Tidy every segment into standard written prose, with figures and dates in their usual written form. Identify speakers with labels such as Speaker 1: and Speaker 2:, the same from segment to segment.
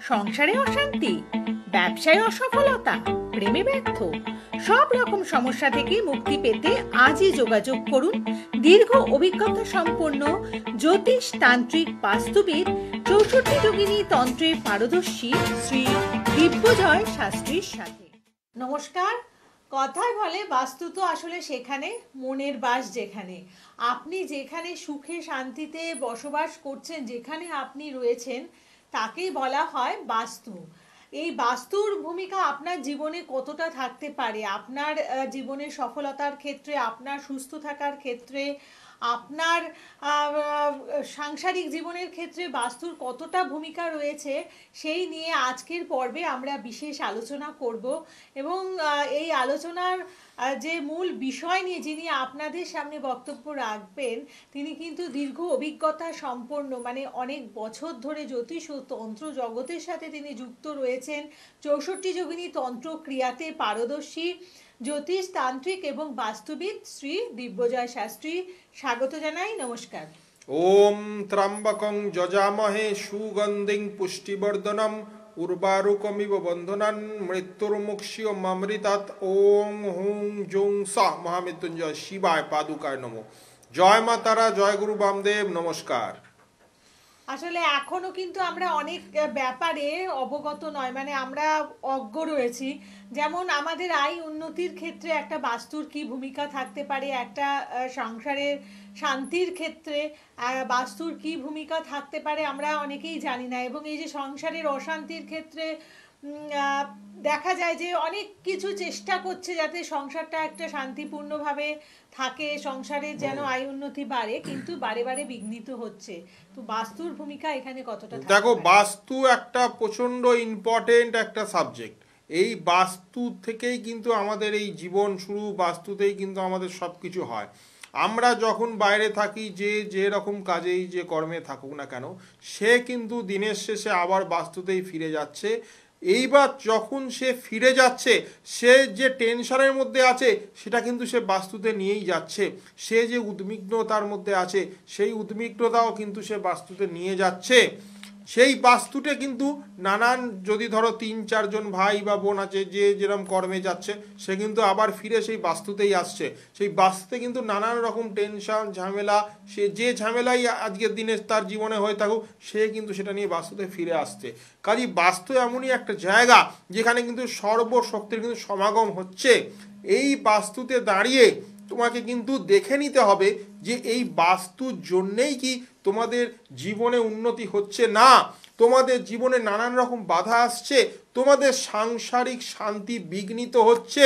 Speaker 1: সংসারে অশান্তি, ব্যবসায় অসফলতা, প্রেমে ব্যর্থ, সব রকম সমস্যা থেকে মুক্তি পেতে আজই যোগাযোগ করুন দীর্ঘ অভিজ্ঞতা সম্পন্ন জ্যোতিষ তান্ত্রিক বাস্তুবিদ 64 যোগিনী তন্ত্রে পারদর্শী শ্রী দিব্যজয় শাস্ত্রীর সাথে। নমস্কার। কথায় বলে বাস্তু তো আসলে সেখানে মনের বাস, যেখানে আপনি যেখানে সুখে শান্তিতে বসবাস করছেন, যেখানে আপনি রয়েছেন তাকেই বলা হয় বাস্তু। এই বাস্তুর ভূমিকা আপনার জীবনে কতটা থাকতে পারে, আপনার জীবনের সফলতার ক্ষেত্রে, আপনার সুস্থ থাকার ক্ষেত্রে, আপনার সাংসারিক জীবনের ক্ষেত্রে বাস্তুর কতটা ভূমিকা রয়েছে, সেই নিয়ে আজকের পর্বে আমরা বিশেষ আলোচনা করব। এবং এই আলোচনার যে মূল বিষয় নিয়ে যিনি আপনাদের সামনে বক্তব্য রাখবেন, তিনি কিন্তু দীর্ঘ অভিজ্ঞতা সম্পন্ন, মানে অনেক বছর ধরে জ্যোতিষ ও তন্ত্র জগতের সাথে তিনি যুক্ত রয়েছেন। 64 যোগিনী তন্ত্র ক্রিয়াতে পারদর্শী জ্যোতিষ তান্ত্রিক এবং বাস্তুবিদ শ্রী দিব্যজয় শাস্ত্রী। স্বাগত জানাই, নমস্কার।
Speaker 2: ওম ত্র্যম্বকং যজামহে সুগন্ধিং পুষ্টিবর্ধনম উর্বারুকমিব বন্ধনান মৃত্যুর্মুক্ষীয়মৃতাৎ। ওং হুং জুং সা মহামৃত্যুঞ্জয় শিবায় পাদুকায় নমঃ। জয় মা তারা, জয় গুরু বামদেব, নমস্কার।
Speaker 1: আসলে এখনো কিন্তু আমরা অনেক ব্যাপারে অবগত নয়, মানে আমরা অজ্ঞ রয়েছি। যেমন আমাদের আয় উন্নতির ক্ষেত্রে একটা বাস্তুর কি ভূমিকা থাকতে পারে, একটা সংসারের শান্তির ক্ষেত্রে বাস্তুর কি ভূমিকা থাকতে পারে আমরা অনেকেই জানি না। এবং এই যে সংসারের অশান্তির ক্ষেত্রে দেখা যায় যে অনেক কিছু চেষ্টা করছে যাতে সংসারটা একটা শান্তিপূর্ণভাবে থাকে, সংসারের যেন আয় উন্নতি বাড়ে, কিন্তু বারে বারে বিঘ্নিত হচ্ছে। তো বাস্তুর ভূমিকা এখানে কতটা?
Speaker 2: দেখো, বাস্তু একটা প্রচন্ড ইম্পর্টেন্ট একটা সাবজেক্ট। এই বাস্তু থেকেই কিন্তু আমাদের এই জীবন শুরু, বাস্তুতেই কিন্তু আমাদের সব কিছু হয়। আমরা যখন বাইরে থাকি, যে রকম কাজেই যে কর্মে থাকুক না কেন, সে কিন্তু দিনের শেষে আবার বাস্তুতেই ফিরে যাচ্ছে। এইবার যখন সে ফিরে যাচ্ছে, সে যে টেনশনের মধ্যে আছে সেটা কিন্তু সে বাস্তুতে নিয়েই যাচ্ছে। সে যে উদ্বিগ্নতার মধ্যে আছে সেই উদ্বিগ্নতাও কিন্তু সে বাস্তুতে নিয়ে যাচ্ছে। সেই বাস্তুতে কিন্তু নানান, যদি ধরো 3-4 জন ভাই বা বোন আছে, যে যেরকম কর্মে যাচ্ছে, সে কিন্তু আবার ফিরে সেই বাস্তুতেই আসছে। সেই বাস্তুতে কিন্তু নানান রকম টেনশন ঝামেলা, সে যে ঝামেলাই আজকের দিনে তার জীবনে হয়ে থাকুক, সে কিন্তু সেটা নিয়ে বাস্তুতে ফিরে আসছে। কাজেই বাস্তু এমনই একটা জায়গা যেখানে কিন্তু সর্বশক্তির কিন্তু সমাগম হচ্ছে। এই বাস্তুতে দাঁড়িয়ে তোমাকে কিন্তু দেখে নিতে হবে যে এই বাস্তুর জন্যেই কি তোমাদের জীবনে উন্নতি হচ্ছে না, তোমাদের জীবনে নানান রকম বাধা আসছে, তোমাদের সাংসারিক শান্তি বিঘ্নিত হচ্ছে,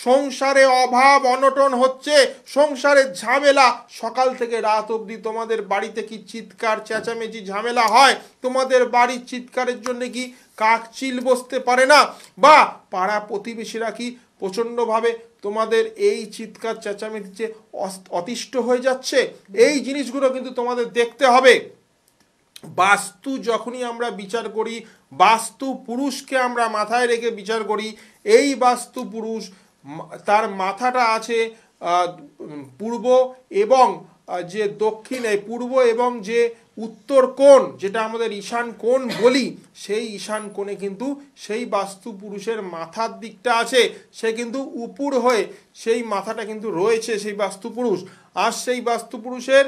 Speaker 2: সংসারে অভাব অনটন হচ্ছে, সংসারের ঝামেলা, সকাল থেকে রাত অবধি তোমাদের বাড়িতে কি চিৎকার চেঁচামেচি ঝামেলা হয়, তোমাদের বাড়ির চিৎকারের জন্য কি কাকচিল বসতে পারে না, বা পাড়া প্রতিবেশীরা কি প্রচণ্ডভাবে তোমাদের এই চিৎকার চেঁচামেচিতে অতিষ্ঠ হয়ে যাচ্ছে। এই জিনিসগুলো কিন্তু তোমাদের দেখতে হবে। বাস্তু যখনই আমরা বিচার করি, বাস্তু পুরুষকে আমরা মাথায় রেখে বিচার করি। এই বাস্তু পুরুষ, তার মাথাটা আছে পূর্ব এবং যে দক্ষিণ, এই পূর্ব এবং যে উত্তর কোণ, যেটা আমাদের ঈশান কোণ বলি, সেই ঈশান কোণে কিন্তু সেই বাস্তু পুরুষের মাথার দিকটা আছে, সে কিন্তু উপর হয়ে সেই মাথাটা কিন্তু রয়েছে সেই বাস্তু পুরুষ। আর সেই বাস্তু পুরুষের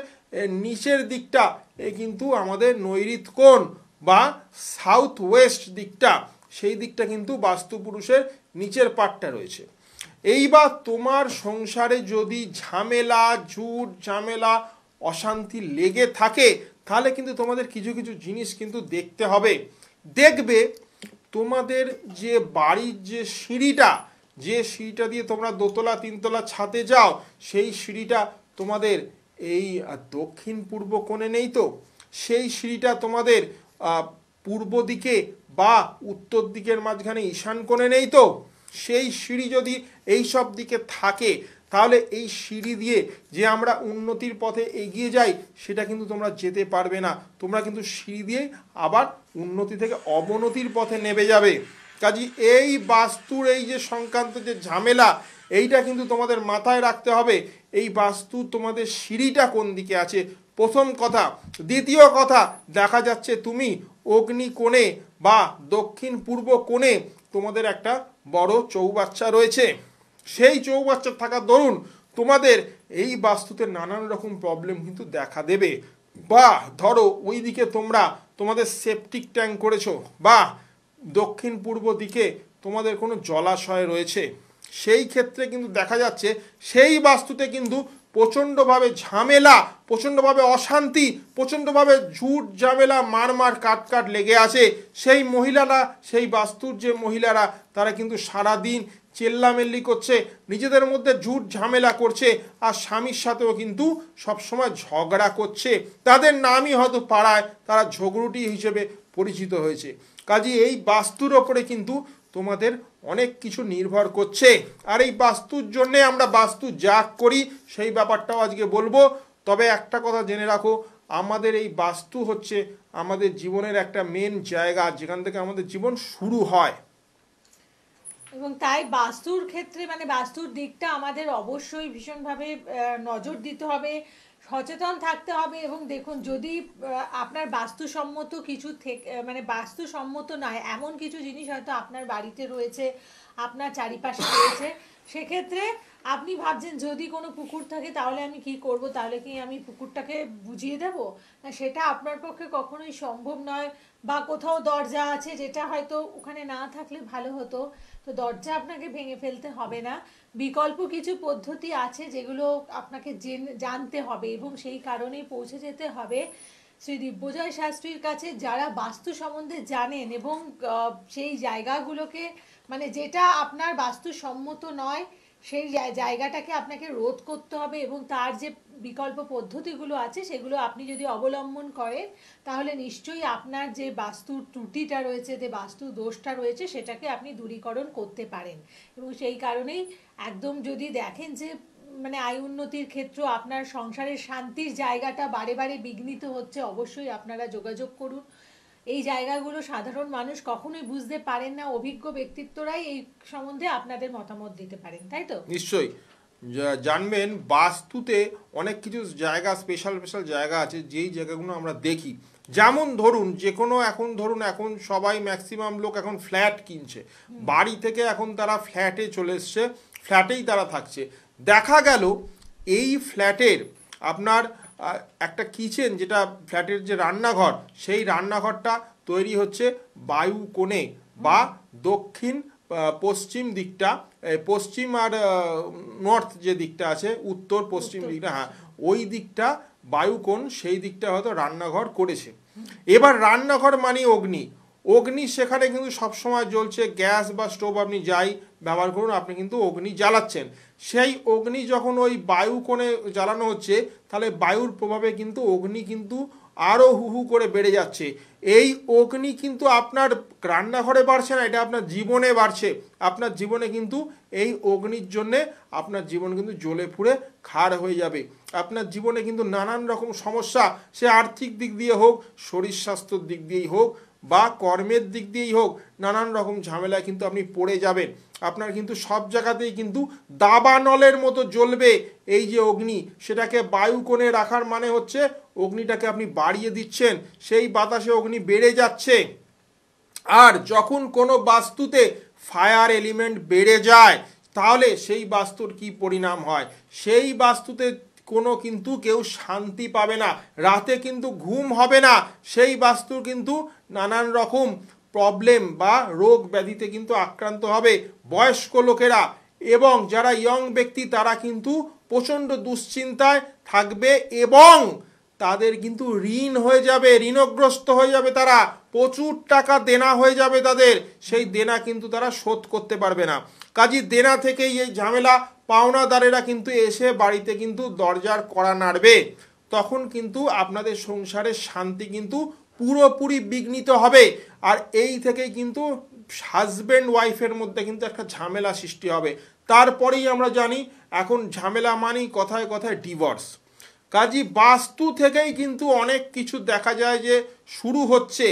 Speaker 2: নিচের দিকটা কিন্তু আমাদের নৈঋত্য কোণ বা সাউথ ওয়েস্ট দিকটা, সেই দিকটা কিন্তু বাস্তু পুরুষের নিচের পাটটা রয়েছে। এইবার তোমার সংসারে যদি ঝামেলা, ঝুট ঝামেলা, অশান্তি লেগে থাকে, তাহলে কিন্তু তোমাদের কিছু কিছু জিনিস কিন্তু দেখতে হবে। দেখবে তোমাদের যে বাড়ির যে সিঁড়িটা দিয়ে তোমরা দোতলা 3তলা ছাদে যাও, সেই সিঁড়িটা তোমাদের এই দক্ষিণ পূর্ব কোণে নেই তো, সেই সিঁড়িটা তোমাদের পূর্ব দিকে বা উত্তর দিকের মাঝখানে ঈশান কোণে নেই তো, সেই সিঁড়ি যদি এই সব দিকে থাকে, তাহলে এই সিঁড়ি দিয়ে যে আমরা উন্নতির পথে এগিয়ে যাই, সেটা কিন্তু তোমরা যেতে পারবে না। তোমরা কিন্তু সিঁড়ি দিয়ে আবার উন্নতি থেকে অবনতির পথে নেমে যাবে। কাজে এই বাস্তুর এই যে সংক্রান্ত যে ঝামেলা, এইটা কিন্তু তোমাদের মাথায় রাখতে হবে। এই বাস্তু তোমাদের সিঁড়িটা কোন দিকে আছে, প্রথম কথা। দ্বিতীয় কথা, দেখা যাচ্ছে তুমি অগ্নিকোণে বা দক্ষিণ পূর্ব কোণে তোমাদের একটা বড় চৌবাচ্চা রয়েছে, সেই চৌবাচ্চা থাকার দরুন তোমাদের এই বাস্তুতে নানান রকম প্রবলেম কিন্তু দেখা দেবে। বা ধরো ওইদিকে তোমরা তোমাদের সেপটিক ট্যাঙ্ক করেছো, বা দক্ষিণ পূর্ব দিকে তোমাদের কোনো জলাশয় রয়েছে, সেই ক্ষেত্রে কিন্তু দেখা যাচ্ছে সেই বাস্তুতে কিন্তু প্রচণ্ডভাবে ঝামেলা, প্রচণ্ডভাবে অশান্তি, প্রচণ্ডভাবে ঝুট ঝামেলা, মার কাট লেগে আছে। সেই মহিলারা, সেই বাস্তুর যে মহিলারা, তারা কিন্তু সারাদিন চেল্লামেল্লি করছে, নিজেদের মধ্যে ঝুট ঝামেলা করছে, আর স্বামীর সাথেও কিন্তু সবসময় ঝগড়া করছে। তাদের নামই হয়তো পাড়ায় তারা ঝগড়ুটি হিসেবে পরিচিত হয়েছে। কাজে এই বাস্তুর ওপরে কিন্তু তোমাদের অনেক কিছু নির্ভর করছে। আর এই বাস্তুর জন্যে আমরা বাস্তু জাগ করি, সেই ব্যাপারটাও আজকে বলবো। তবে একটা কথা জেনে রাখো, আমাদের এই বাস্তু হচ্ছে আমাদের জীবনের একটা মেন জায়গা, যেখান থেকে আমাদের জীবন শুরু হয়।
Speaker 3: এবং তাই বাস্তুর ক্ষেত্রে মানে বাস্তুর দিকটা আমাদের অবশ্যই ভীষণভাবে নজর দিতে হবে, সচেতন থাকতে হবে। এবং দেখুন, যদি আপনার বাস্তুসম্মত কিছু থেকে মানে বাস্তুসম্মত নয় এমন কিছু জিনিস হয়তো আপনার বাড়িতে রয়েছে, আপনার চারিপাশে রয়েছে, সেক্ষেত্রে আপনি ভাবছেন যদি কোনো পুকুর থাকে তাহলে আমি কি করব, তাহলে কি আমি পুকুরটাকে বুঝিয়ে দেব? না, সেটা আপনার পক্ষে কখনোই সম্ভব নয়। বা কোথাও দরজা আছে যেটা হয়তো ওখানে না থাকলে ভালো হতো, তো দরজা আপনাকে ভেঙে ফেলতে হবে না। বিকল্প কিছু পদ্ধতি আছে যেগুলো আপনাকে জানতে হবে, এবং সেই কারণেই পৌঁছে যেতে হবে শ্রী দিব্যজয় শাস্ত্রীর কাছে, যারা বাস্তু সম্বন্ধে জানেন। এবং সেই জায়গাগুলোকে মানে যেটা আপনার বাস্তুসম্মত নয় সেই জায়গাটাকে আপনাকে রোধ করতে হবে, এবং তার যে বিকল্প পদ্ধতিগুলো আছে সেগুলো আপনি যদি অবলম্বন করেন তাহলে নিশ্চয়ই আপনার যে বাস্তু ত্রুটিটা রয়েছে, যে বাস্তু দোষটা রয়েছে, সেটাকে আপনি দূরীকরণ করতে পারেন। এবং সেই কারণেই একদম যদি দেখেন যে মানে আয় উন্নতির ক্ষেত্রে আপনার সংসারের শান্তির জায়গাটা বারে বারে বিঘ্নিত হচ্ছে, অবশ্যই আপনারা যোগাযোগ করুন। এই জায়গাগুলো সাধারণ মানুষ কখনোই বুঝতে পারেন না, অভিজ্ঞ ব্যক্তিত্বরাই এই সম্বন্ধে আপনাদের মতামত দিতে পারেন, তাই তো?
Speaker 2: নিশ্চয়ই জানবেন, বাস্তুতে অনেক কিছু জায়গা, স্পেশাল জায়গা আছে যেই জায়গাগুলো আমরা দেখি। যেমন ধরুন যে কোনো এখন সবাই ম্যাক্সিমাম লোক এখন ফ্ল্যাট কিনছে, বাড়ি থেকে এখন তারা ফ্ল্যাটে চলে এসছে, ফ্ল্যাটেই তারা থাকছে। দেখা গেল এই ফ্ল্যাটের আপনার একটা কিচেন, যেটা ফ্ল্যাটের যে রান্নাঘর, সেই রান্নাঘরটা তৈরি হচ্ছে বায়ু কোণে বা দক্ষিণ পশ্চিম দিকটা, পশ্চিম আর নর্থ যে দিকটা আছে, উত্তর পশ্চিম দিকটা, হ্যাঁ ওই দিকটা বায়ুকোণ, সেই দিকটা হয়তো রান্নাঘর করেছে। এবার রান্নাঘর মানে অগ্নি সেখানে কিন্তু সবসময় জ্বলছে, গ্যাস বা স্টোভ আপনি যাই ব্যবহার করুন, আপনি কিন্তু অগ্নি জ্বালাচ্ছেন। সেই অগ্নি যখন ওই বায়ু কোণে জ্বালানো হচ্ছে, তাহলে বায়ুর প্রভাবে কিন্তু অগ্নি কিন্তু আরও হু করে বেড়ে যাচ্ছে। এই অগ্নি কিন্তু আপনার রান্নাঘরে বাড়ছে না, এটা আপনার জীবনে বাড়ছে। আপনার জীবনে কিন্তু এই অগ্নির জন্যে আপনার জীবন কিন্তু জ্বলে পুড়ে খাড় হয়ে যাবে। আপনার জীবনে কিন্তু নানান রকম সমস্যা, সে আর্থিক দিক দিয়ে হোক, শরীর স্বাস্থ্যর দিক দিয়েই হোক, বা কর্মের দিক দিয়েই হোক, নানান রকম ঝামেলায় কিন্তু আপনি পড়ে যাবেন। আপনার কিন্তু সব জায়গাতেই কিন্তু দাবানলের মতো জ্বলবে এই যে অগ্নি, সেটাকে বায়ু কোণে রাখার মানে হচ্ছে অগ্নিটাকে আপনি বাড়িয়ে দিচ্ছেন, সেই বাতাসে অগ্নি বেড়ে যাচ্ছে। আর যখন কোনো বাস্তুতে ফায়ার এলিমেন্ট বেড়ে যায়, তাহলে সেই বাস্তুর কি পরিণাম হয়? সেই বাস্তুতে কোনো কিন্তু কেউ শান্তি পাবে না, রাতে কিন্তু ঘুম হবে না, সেই বাস্তুর কিন্তু নানান রকম প্রবলেম বা রোগ ব্যাধিতে কিন্তু আক্রান্ত হবে বয়স্ক লোকেরা। এবং যারা ইয়ং ব্যক্তি, তারা কিন্তু প্রচণ্ড দুশ্চিন্তায় থাকবে, এবং তাদের কিন্তু ঋণ হয়ে যাবে, ঋণগ্রস্ত হয়ে যাবে, তারা প্রচুর টাকা দেনা হয়ে যাবে তাদের, সেই দেনা কিন্তু তারা শোধ করতে পারবে না। কাজী দেনা থেকেই এই ঝামেলা, পাওনাদারেরা কিন্তু এসে বাড়িতে কিন্তু দরজার কড়া নাড়বে, তখন কিন্তু আপনাদের সংসারের শান্তি কিন্তু পুরোপুরি বিঘ্নিত হবে। আর এই থেকেই কিন্তু হাজব্যান্ড ওয়াইফের মধ্যে কিন্তু একটা ঝামেলা সৃষ্টি হবে। তারপরেই আমরা জানি এখন ঝামেলা মানেই কথায় কথায় ডিভোর্স। কাজী বাস্তু থেকেই কিন্তু অনেক কিছু দেখা যায় যে শুরু হচ্ছে,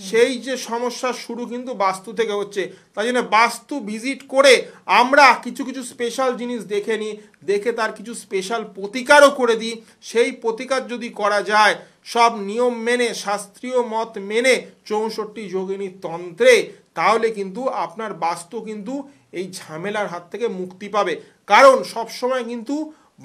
Speaker 2: সেই যে সমস্যার শুরু কিন্তু বাস্তু থেকে হচ্ছে। তাই জন্য বাস্তু ভিজিট করে আমরা কিছু স্পেশাল জিনিস দেখে নিই, দেখে তার কিছু স্পেশাল প্রতিকারও করে দিই। সেই প্রতিকার যদি করা যায়, সব নিয়ম মেনে, শাস্ত্রীয় মত মেনে 64 যোগিনী তন্ত্রে, তাহলে কিন্তু আপনার বাস্তু কিন্তু এই ঝামেলার হাত থেকে মুক্তি পাবে। কারণ সবসময় কিন্তু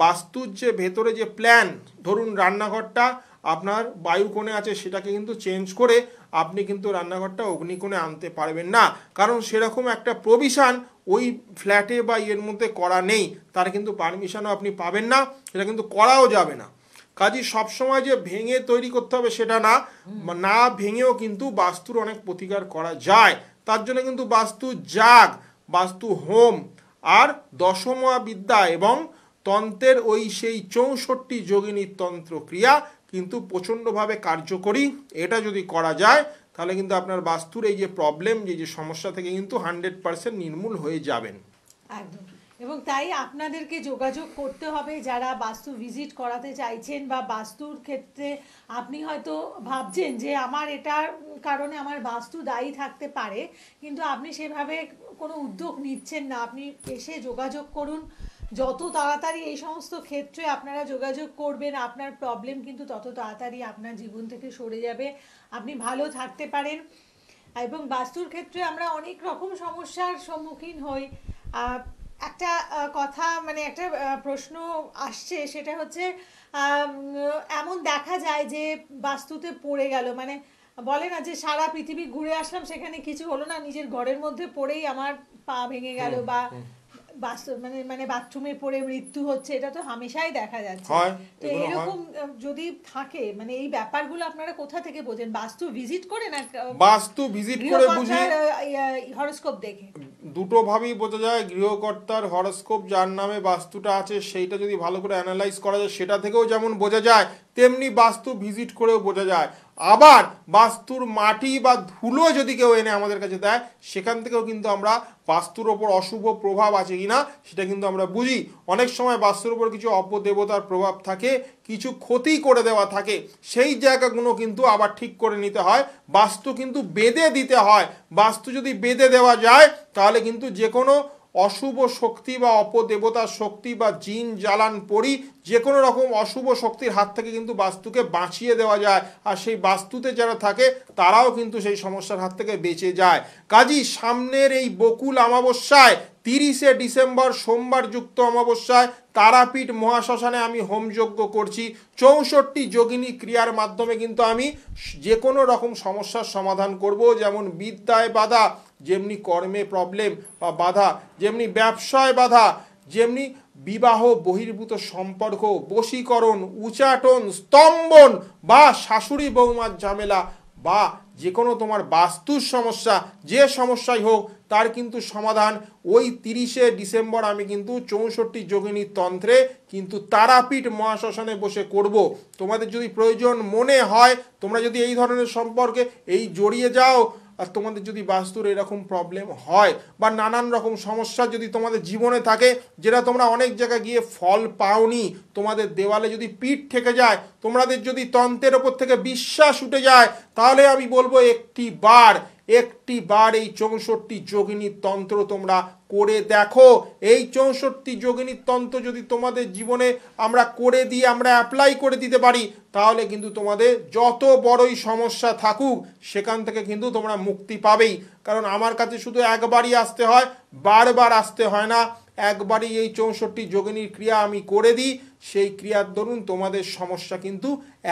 Speaker 2: বাস্তুর যে ভেতরে যে প্ল্যান, ধরুন রান্নাঘরটা আপনার বায়ুকোণে আছে, সেটাকে কিন্তু চেঞ্জ করে আপনি কিন্তু রান্নাঘরটা অগ্নিকোণে আনতে পারবেন না, কারণ সেরকম একটা প্রভিশন ওই ফ্ল্যাটে বা এর মধ্যে করা নেই, তার কিন্তু পারমিশনও আপনি পাবেন না, সেটা কিন্তু করাও যাবে না। কাজী সবসময় যে ভেঙে তৈরি করতে হবে সেটা না, না ভেঙেও কিন্তু বাস্তুর অনেক প্রতিকার করা যায়। তার জন্য কিন্তু বাস্তু যাগ, বাস্তু হোম আর দশমহাবিদ্যা এবং তন্ত্রের ওই সেই 64 যোগিনীর তন্ত্র ক্রিয়া কিন্তু প্রচণ্ডভাবে কার্যকরী। এটা যদি করা যায় তাহলে কিন্তু আপনার বাস্তুর এই যে প্রবলেম, যে সমস্যা থেকে কিন্তু 100% নির্মূল হয়ে যাবেন।
Speaker 3: একদম। এবং তাই আপনাদেরকে যোগাযোগ করতে হবে যারা বাস্তু ভিজিট করাতে চাইছেন, বা বাস্তুর ক্ষেত্রে আপনি হয়তো ভাবছেন যে আমার এটার কারণে আমার বাস্তু দায়ী থাকতে পারে, কিন্তু আপনি সেভাবে কোনো উদ্যোগ নিচ্ছেন না। আপনি এসে যোগাযোগ করুন, যত তাড়াতাড়ি এই সমস্ত ক্ষেত্রে আপনারা যোগাযোগ করবেন আপনার প্রবলেম কিন্তু তত তাড়াতাড়ি আপনার জীবন থেকে সরে যাবে, আপনি ভালো থাকতে পারেন। এবং বাস্তুর ক্ষেত্রে আমরা অনেক রকম সমস্যার সম্মুখীন হই। একটা কথা, মানে একটা প্রশ্ন আসছে, সেটা হচ্ছে এমন দেখা যায় যে বাস্তুতে পড়ে গেল, মানে বলে না যে সারা পৃথিবী ঘুরে আসলাম সেখানে কিছু হলো না, নিজের ঘরের মধ্যে পড়েই আমার পা ভেঙে গেল, বা মানে বাথরুমে পড়ে মৃত্যু হচ্ছে, এটা তো হামেশাই দেখা যাচ্ছে। তো এরকম যদি থাকে, মানে এই ব্যাপারগুলো আপনারা কোথা থেকে বোঝেন? বাস্তু ভিজিট করে না
Speaker 2: বাস্তু ভিজিট করে বুঝি,
Speaker 3: হরোস্কোপ দেখে?
Speaker 2: দুটো ভাবেই বোঝা যায়। গৃহকর্তার হরোস্কোপ যার নামে বাস্তুটা আছে সেইটা যদি ভালো করে অ্যানালাইজ করা যায়, সেটা থেকেও যেমন বোঝা যায়, তেমনি বাস্তু ভিজিট করেও বোঝা যায়। আবার বাস্তুর মাটি বা ধুলো যদি কেউ এনে আমাদের কাছে দেয়, সেখান থেকেও কিন্তু আমরা বাস্তুর ওপর অশুভ প্রভাব আছে কিনা সেটা কিন্তু আমরা বুঝি। অনেক সময় বাস্তুর উপর কিছু অপদেবতার প্রভাব থাকে, কিছু ক্ষতি করে দেওয়া থাকে, সেই জায়গাগুলো কিন্তু আবার ঠিক করে নিতে হয়। বাস্তু কিন্তু বেঁধে দিতে হয়। বাস্তু যদি বেঁধে দেওয়া যায় তাহলে কিন্তু যে কোনো অশুভ শক্তি বা অপদেবতার শক্তি বা জিন জ্বালান পরি যে কোনো রকম অশুভ শক্তির হাত থেকে কিন্তু বাস্তুকে বাঁচিয়ে দেওয়া যায়, আর সেই বাস্তুতে যারা থাকে তারাও কিন্তু সেই সমস্যার হাত থেকে বেঁচে যায়। কাজী সামনের এই বকুল অমাবস্যায় 30শে ডিসেম্বর সোমবার যুক্ত অমাবস্যায় তারাপীঠ মহাশ্মশানে আমি হোমযজ্ঞ করছি। 64 যোগিনী ক্রিয়ার মাধ্যমে কিন্তু আমি যে কোনো রকম সমস্যার সমাধান করব, যেমন বিদ্যায় বাধা, যেমনি কর্মে প্রবলেম বা বাধা, যেমনি ব্যবসায় বাধা, যেমনি বিবাহ বহির্ভূত সম্পর্ক, বশীকরণ, উচাটন, স্তম্ভন বা শাশুড়ি বৌমার ঝামেলা, বা যে কোনো তোমার বাস্তুর সমস্যা, যে সমস্যাই হোক তার কিন্তু সমাধান ওই 30শে ডিসেম্বর আমি কিন্তু 64 যোগিনী তন্ত্রে কিন্তু তারাপীঠ মহাশ্মশানে বসে করব। তোমাদের যদি প্রয়োজন মনে হয়, তোমরা যদি এই ধরনের সম্পর্কে এই জড়িয়ে যাও, আর তোমাদের যদি বাস্তুর এরকম প্রবলেম হয় বা নানান রকম সমস্যা যদি তোমাদের জীবনে থাকে, যেটা তোমরা অনেক জায়গায় গিয়ে ফল পাওনি, তোমাদের দেওয়ালে যদি পিঠ থেকে যায়, তোমাদের যদি তন্ত্রের ওপর থেকে বিশ্বাস উঠে যায়, তাহলে আমি বলবো একটি বার এই 64 যোগিনীর তন্ত্র তোমরা করে দেখো। এই 64 যোগিনীর তন্ত্র যদি তোমাদের জীবনে আমরা করে দিয়ে আমরা অ্যাপ্লাই করে দিতে পারি, তাহলে কিন্তু তোমাদের যত বড়ই সমস্যা থাকুক সেখান থেকে কিন্তু তোমরা মুক্তি পাবেই। কারণ আমার কাছে শুধু একবারই আসতে হয়, বারবার আসতে হয় না। একবারই এই 64 যোগিনীর ক্রিয়া আমি করে দিই, সেই ক্রিয়ার দরুন তোমাদের সমস্যা কিন্তু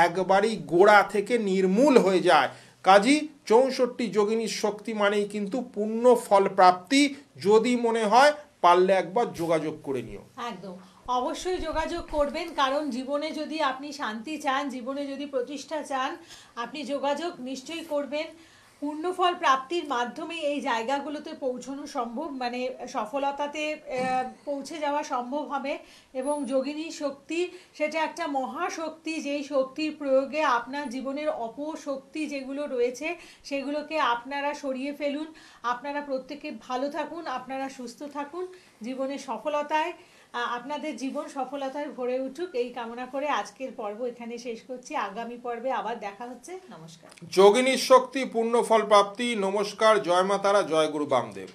Speaker 2: একবারই গোড়া থেকে নির্মূল হয়ে যায়। কাজী 64 যোগিনীর শক্তি মানেই কিন্তু পূর্ণ ফল প্রাপ্তি। যদি মনে হয় পারলে একবার যোগাযোগ করে নিও।
Speaker 3: একদম অবশ্যই যোগাযোগ করবেন, কারণ জীবনে যদি আপনি শান্তি চান, জীবনে যদি প্রতিষ্ঠা চান, আপনি যোগাযোগ নিশ্চয়ই করবেন। পূর্ণফল প্রাপ্তির মাধ্যমে এই জায়গাগুলোতে পৌঁছানো সম্ভব, মানে সফলতাতে পৌঁছে যাওয়া সম্ভব হবে। এবং যোগিনী শক্তি সেটা একটা মহাশক্তি, যেই শক্তির প্রয়োগে আপনার জীবনের অপশক্তি যেগুলো রয়েছে সেগুলোকে আপনারা সরিয়ে ফেলুন। আপনারা প্রত্যেকে ভালো থাকুন, আপনারা সুস্থ থাকুন, জীবনের সফলতায় আপনাদের জীবন সফলতায় ভরে উঠুক এই কামনা করে আজকের পর্ব এখানে শেষ করছি। আগামী পর্বে আবার দেখা হচ্ছে। নমস্কার।
Speaker 2: যোগিনীর শক্তি, পূর্ণ ফল প্রাপ্তি। নমস্কার। জয় মা তারা, জয় গুরু বামদেব।